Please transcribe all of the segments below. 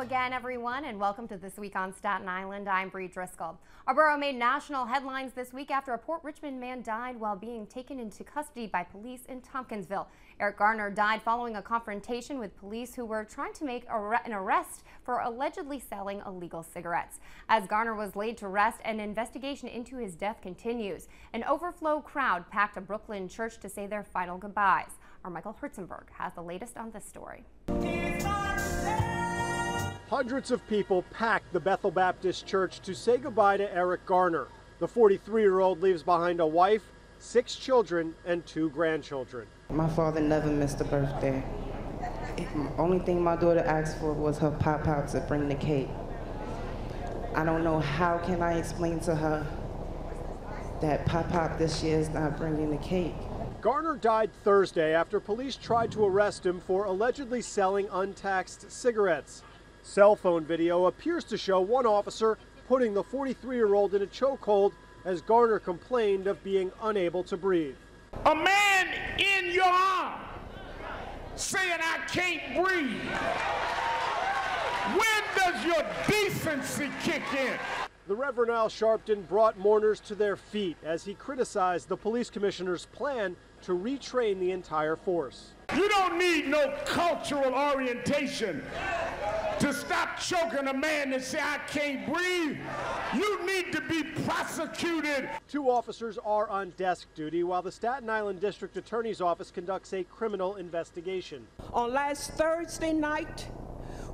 again, everyone, and welcome to This Week on Staten Island. I'm Bree Driscoll. Our borough made national headlines this week after a Port Richmond man died while being taken into custody by police in Tompkinsville. Eric Garner died following a confrontation with police who were trying to make an arrest for allegedly selling illegal cigarettes. As Garner was laid to rest, an investigation into his death continues. An overflow crowd packed a Brooklyn church to say their final goodbyes. Our Michael Herzenberg has the latest on this story. Hundreds of people packed the Bethel Baptist Church to say goodbye to Eric Garner. The 43-year-old leaves behind a wife, 6 children, and 2 grandchildren. My father never missed a birthday. The only thing my daughter asked for was her pop-out to bring the cake. I don't know how can I explain to her that pop-out this year is not bringing the cake. Garner died Thursday after police tried to arrest him for allegedly selling untaxed cigarettes. Cell phone video appears to show one officer putting the 43-year-old in a chokehold as Garner complained of being unable to breathe. A man in your arm saying, "I can't breathe." When does your decency kick in? The Reverend Al Sharpton brought mourners to their feet as he criticized the police commissioner's plan to retrain the entire force. You don't need no cultural orientation to stop choking a man that say, "I can't breathe." You need to be prosecuted. 2 officers are on desk duty while the Staten Island District Attorney's Office conducts a criminal investigation. On last Thursday night,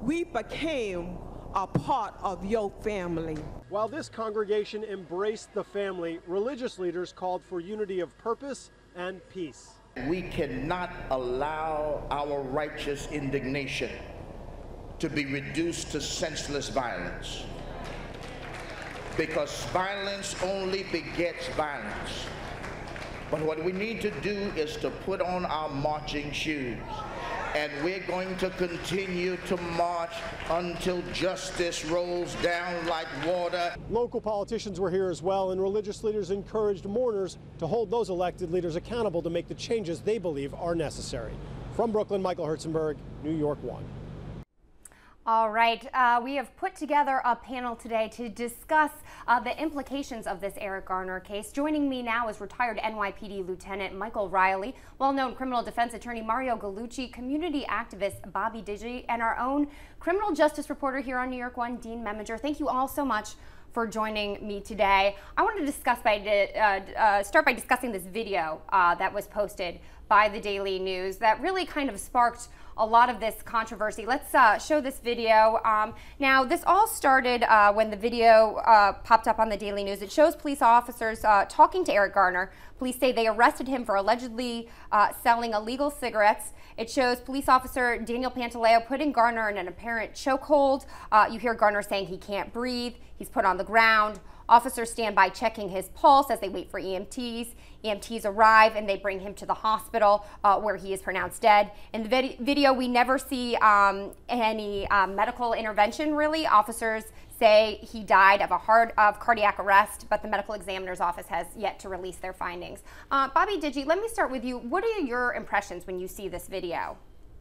we became a part of your family. While this congregation embraced the family, religious leaders called for unity of purpose and peace. We cannot allow our righteous indignation to be reduced to senseless violence, because violence only begets violence. But what we need to do is to put on our marching shoes, and we're going to continue to march until justice rolls down like water. Local politicians were here as well, and religious leaders encouraged mourners to hold those elected leaders accountable to make the changes they believe are necessary. From Brooklyn, Michael Herzenberg, New York 1. All right, we have put together a panel today to discuss the implications of this Eric Garner case. Joining me now is retired NYPD Lieutenant Michael Reilly, well-known criminal defense attorney Mario Gallucci, community activist Bobby Digi, and our own criminal justice reporter here on NY1 Dean Meminger. Thank you all so much for joining me today. I wanted to discuss start by discussing this video that was posted by the Daily News that really kind of sparked a lot of this controversy. Let's show this video. Now, this all started when the video popped up on the Daily News. It shows police officers talking to Eric Garner. Police say they arrested him for allegedly selling illegal cigarettes. It shows police officer Daniel Pantaleo putting Garner in an apparent chokehold. You hear Garner saying he can't breathe. He's put on the ground. Officers stand by checking his pulse as they wait for EMTs. EMTs arrive and they bring him to the hospital where he is pronounced dead. In the video, we never see any medical intervention, really. Officers say he died of cardiac arrest, but the medical examiner's office has yet to release their findings. Bobby Digi, let me start with you. What are your impressions when you see this video?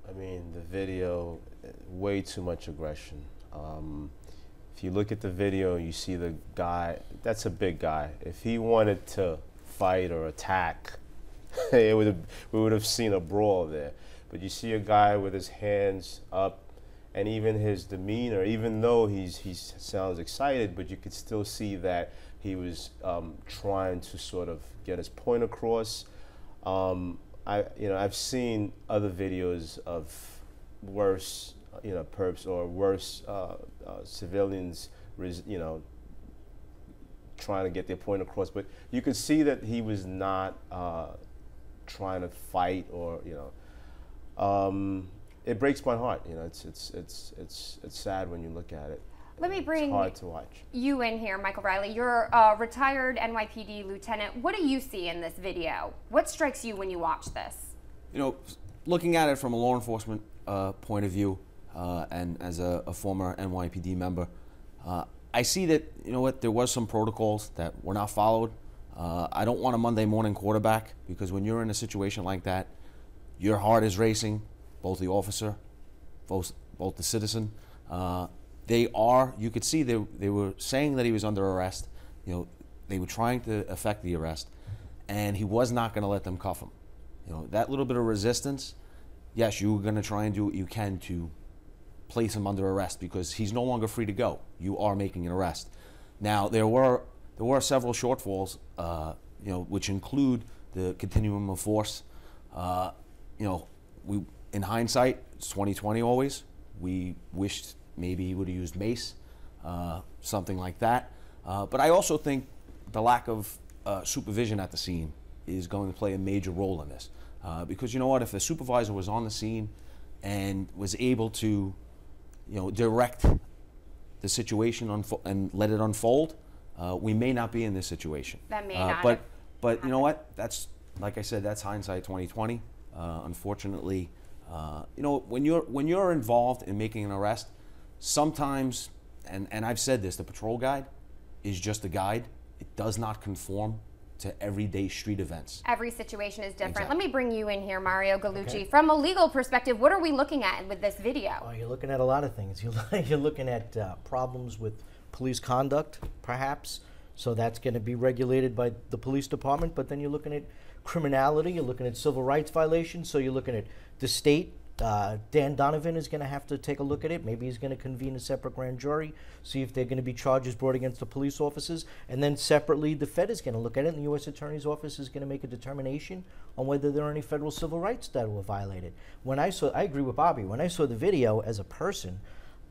I mean, the video, way too much aggression. If you look at the video, you see the guy, that's a big guy. If he wanted to fight or attack, we would have seen a brawl there. But you see a guy with his hands up, and even his demeanor, even though he sounds excited, but you could still see that he was trying to sort of get his point across. I've seen other videos of worse perps or worse civilians, trying to get their point across. But you could see that he was not trying to fight or, it breaks my heart. It's sad when you look at it. Let me bring it's hard to watch. You in here, Michael Reilly. You're a retired NYPD lieutenant. What do you see in this video? What strikes you when you watch this? Looking at it from a law enforcement point of view, and as a former NYPD member, I see that, there was some protocols that were not followed. I don't want a Monday morning quarterback, because when you're in a situation like that, your heart is racing, both the officer, both the citizen. you could see they were saying that he was under arrest. You know, they were trying to effect the arrest, and he was not going to let them cuff him. You know, that little bit of resistance, yes, you were going to try and do what you can to place him under arrest because he's no longer free to go. You are making an arrest. Now, there were several shortfalls, you know, which include the continuum of force. You know, in hindsight, it's 2020 always. We wished maybe he would have used mace, something like that. But I also think the lack of supervision at the scene is going to play a major role in this. Because you know what, if the supervisor was on the scene and was able to, you know, direct the situation and let it unfold, we may not be in this situation. That may not. But you know what? That's, like I said, that's hindsight 2020. Unfortunately, you know, when you're involved in making an arrest, sometimes, and I've said this, the patrol guide is just a guide. It does not conform to everyday street events. Every situation is different. Exactly. Let me bring you in here, Mario Gallucci. Okay. From a legal perspective, what are we looking at with this video? Oh, you're looking at a lot of things. You're looking at problems with police conduct, perhaps. So that's going to be regulated by the police department. But then you're looking at criminality. You're looking at civil rights violations. So you're looking at the state. Dan Donovan is going to have to take a look at it. Maybe he's going to convene a separate grand jury, see if there are going to be charges brought against the police officers. And then separately, the Fed is going to look at it, and the U.S. Attorney's Office is going to make a determination on whether there are any federal civil rights that were violated. I agree with Bobby. When I saw the video as a person,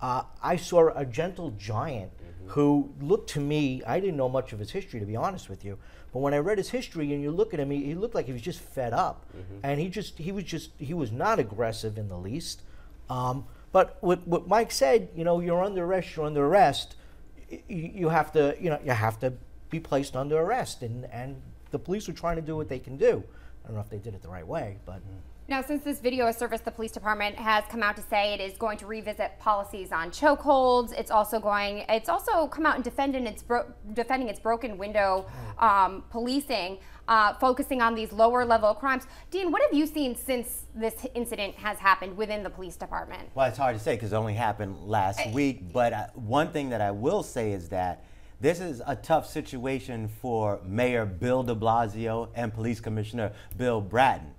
I saw a gentle giant who looked to me, I didn't know much of his history, to be honest with you. But when I read his history and you look at him, he looked like he was just fed up. And he was not aggressive in the least. But what Mike said, you know, you're under arrest, you have to be placed under arrest. And the police are trying to do what they can do. I don't know if they did it the right way, but. Now, since this video has surfaced, the police department has come out to say it is going to revisit policies on chokeholds. It's also come out and defending its broken window policing, focusing on these lower level crimes. Dean, what have you seen since this incident has happened within the police department? Well, it's hard to say because it only happened last week. But one thing that I will say is that this is a tough situation for Mayor Bill de Blasio and Police Commissioner Bill Bratton.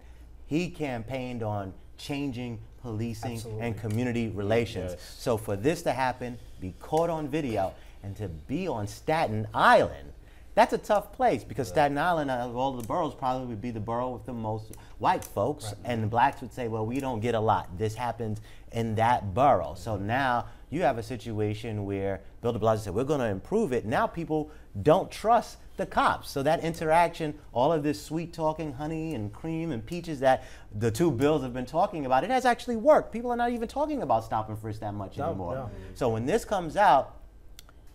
He campaigned on changing policing and community relations. Yes. So for this to happen, be caught on video, and to be on Staten Island, that's a tough place because Staten Island, of all the boroughs, probably would be the borough with the most white folks, and the blacks would say, well, we don't get a lot. This happens in that borough. So now you have a situation where Bill de Blasio said, we're going to improve it. Now people don't trust the cops. So that interaction, all of this sweet talking, honey and cream and peaches that the two bills have been talking about, it has actually worked. People are not even talking about stop and frisk that much anymore. No. So when this comes out,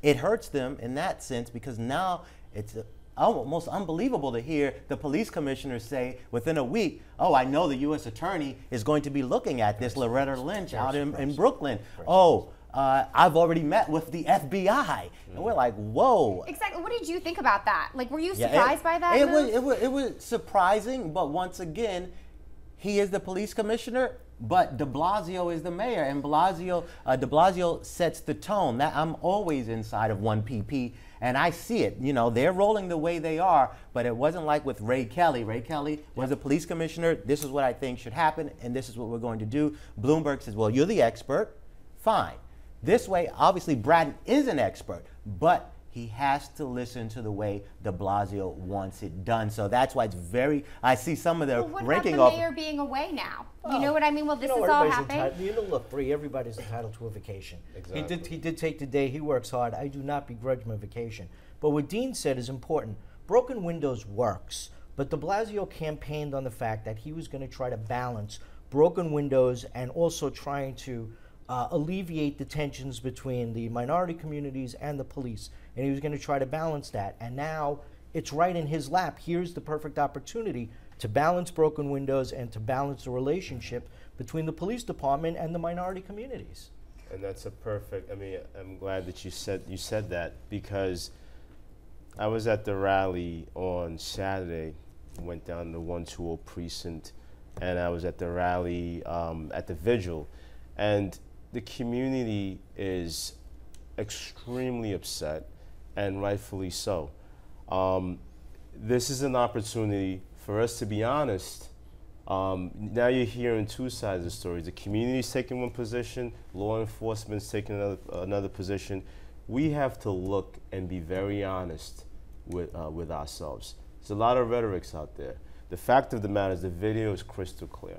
it hurts them in that sense because now it's almost unbelievable to hear the police commissioners say within a week, oh, I know the U.S. attorney is going to be looking at this, Loretta Lynch out in Brooklyn. Oh, I've already met with the FBI. And we're like, whoa. Exactly. What did you think about that? Like, were you surprised by that? It was surprising, but once again, he is the police commissioner, but de Blasio is the mayor, and de Blasio sets the tone. I'm always inside of 1PP, and I see it. You know, they're rolling the way they are, but it wasn't like with Ray Kelly. Ray Kelly was a police commissioner. This is what I think should happen, and this is what we're going to do. Bloomberg says, well, you're the expert. Fine. This way, obviously, Bratton is an expert, but he has to listen to the way de Blasio wants it done. So that's why it's I see some of the ranking of the mayor being away now. You know what I mean? Well, this is all happening. You know, look, Bree, everybody's entitled to a vacation. Exactly. He did take the day. He works hard. I do not begrudge him a vacation. But what Dean said is important. Broken windows works, but de Blasio campaigned on the fact that he was going to try to balance broken windows and also trying to alleviate the tensions between the minority communities and the police. And he was going to try to balance that. And now it's right in his lap. Here's the perfect opportunity to balance broken windows and to balance the relationship between the police department and the minority communities. And that's a perfect, I mean, I'm glad that you said that because I was at the rally on Saturday, went down to 120 precinct, and I was at the rally at the vigil. And the community is extremely upset, and rightfully so. This is an opportunity for us to be honest. Now you're hearing two sides of the story. The community's taking one position, law enforcement's taking another position. We have to look and be very honest with ourselves. There's a lot of rhetorics out there. The fact of the matter is the video is crystal clear.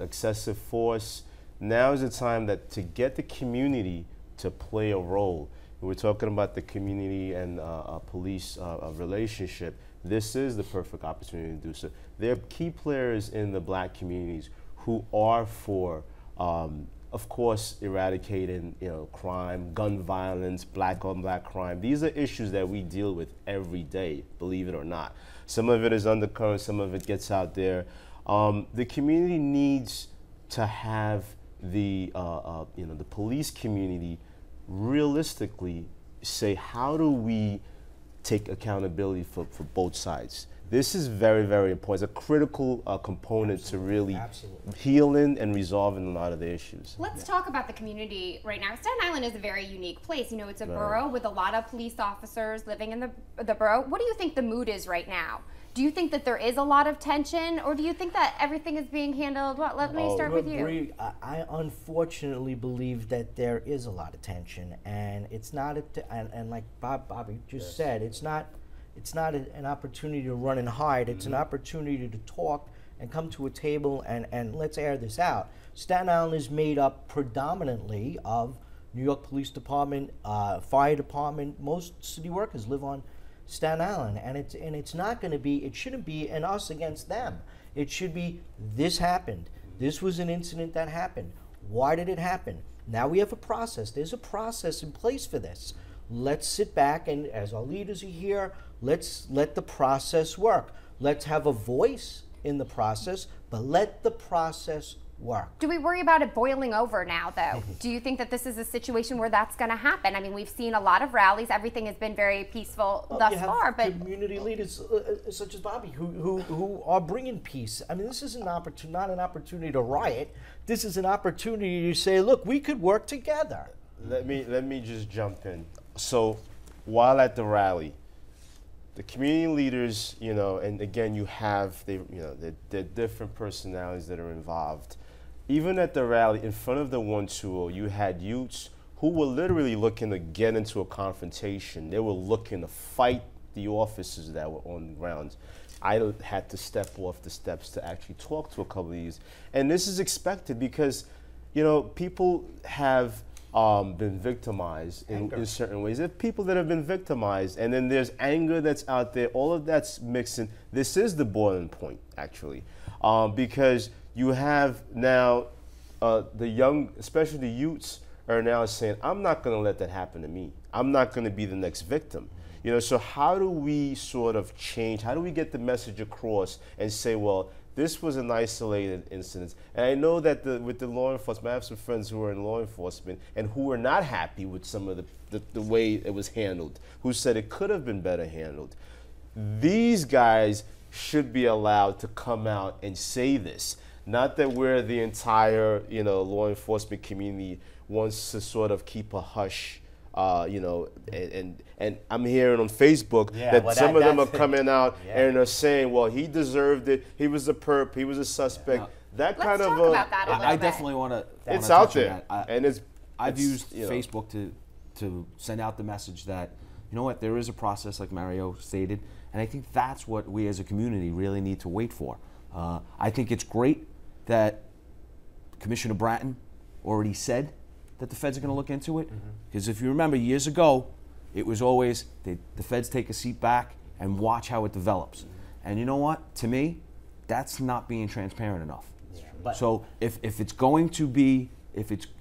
Excessive force. Now is the time that to get the community to play a role. We're talking about the community and police relationship. This is the perfect opportunity to do so. There are key players in the black communities who are for, of course, eradicating crime, gun violence, black on black crime. These are issues that we deal with every day, believe it or not. Some of it is undercurrent, some of it gets out there. The community needs to have the the police community realistically say, how do we take accountability for both sides? This is very, very important. It's a critical component to really healing and resolving a lot of the issues. Let's talk about the community right now. Staten Island is a very unique place. You know, it's a borough with a lot of police officers living in the borough. What do you think the mood is right now? Do you think that there is a lot of tension, or do you think that everything is being handled? Well, let me start with you. I unfortunately believe that there is a lot of tension, and it's not, and like Bobby just said, it's not an opportunity to run and hide. It's an opportunity to talk and come to a table and let's air this out. Staten Island is made up predominantly of New York Police Department, Fire Department. Most city workers live on Staten Island, and it's not going to be, it shouldn't be an us against them. It should be, this happened. This was an incident that happened. Why did it happen? Now we have a process. There's a process in place for this. Let's sit back and, as our leaders are here, let's let the process work. Let's have a voice in the process, but let the process work. Do we worry about it boiling over now, though? Do you think that this is a situation where that's going to happen? I mean, we've seen a lot of rallies. Everything has been very peaceful thus far, but community leaders such as Bobby who are bringing peace. I mean, this is not an opportunity to riot. This is an opportunity to say, look, we could work together. Let me just jump in. So, while at the rally, the community leaders, and again, you have the different personalities that are involved. Even at the rally, in front of the 120, you had youths who were literally looking to get into a confrontation. They were looking to fight the officers that were on the grounds. I had to step off the steps to actually talk to a couple of these. And this is expected because, people have been victimized in certain ways. There are people that have been victimized, and then there's anger that's out there. All of that's mixing. This is the boiling point, actually, because you have now the young, especially the youths, are now saying, I'm not going to let that happen to me. I'm not going to be the next victim. So how do we sort of change? How do we get the message across and say, well, this was an isolated incident? And I know that with the law enforcement, I have some friends who are in law enforcement and who were not happy with some of the way it was handled, who said it could have been better handled. These guys should be allowed to come out and say this. Not that we're the entire, law enforcement community wants to sort of keep a hush, and I'm hearing on Facebook that some of them are coming out and are saying, well, he deserved it. He was a perp. He was a suspect. Let's talk about that a little I bit. definitely want to. It's out there, and I've used Facebook to send out the message that, there is a process, like Mario stated, and I think that's what we as a community really need to wait for. I think it's great that Commissioner Bratton already said that the feds are going to look into it, because if you remember years ago, it was always the feds take a seat back and watch how it develops. And you know what? To me, that's not being transparent enough. So if it's going to be,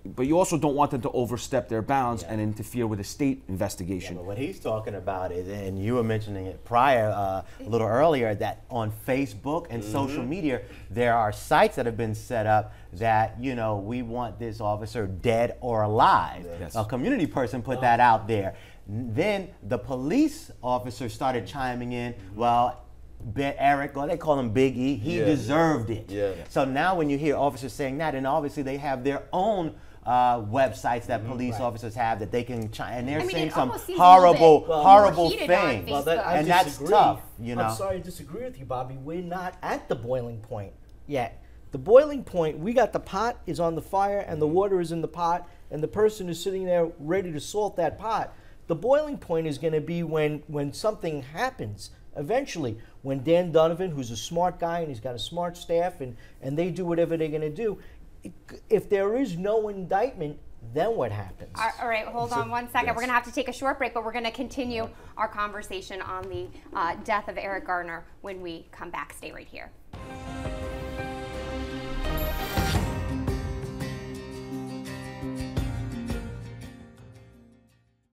but you also don't want them to overstep their bounds and interfere with a state investigation. But what he's talking about is, and you were mentioning it prior, a little earlier, that on Facebook and social media, there are sites that have been set up that, we want this officer dead or alive. Yes. A community person put that out there. Then the police officer started chiming in, well, Eric, or they call him Big E, he deserved it. So now when you hear officers saying that, and obviously they have their own websites that police officers have that they can and they're saying some almost seems horrible, a little bit horrible heated on things. Facebook. And that's tough, you know. I'm sorry to disagree with you, Bobby. We're not at the boiling point yet. The boiling point, we got the pot is on the fire and the water is in the pot and the person is sitting there ready to salt that pot. The boiling point is going to be when something happens eventually, when Dan Donovan, who's a smart guy and he's got a smart staff and they do whatever they're going to do. If there is no indictment, then what happens? All right, hold on one second. Yes. We're going to have to take a short break, but we're going to continue our conversation on the death of Eric Garner when we come back. Stay right here.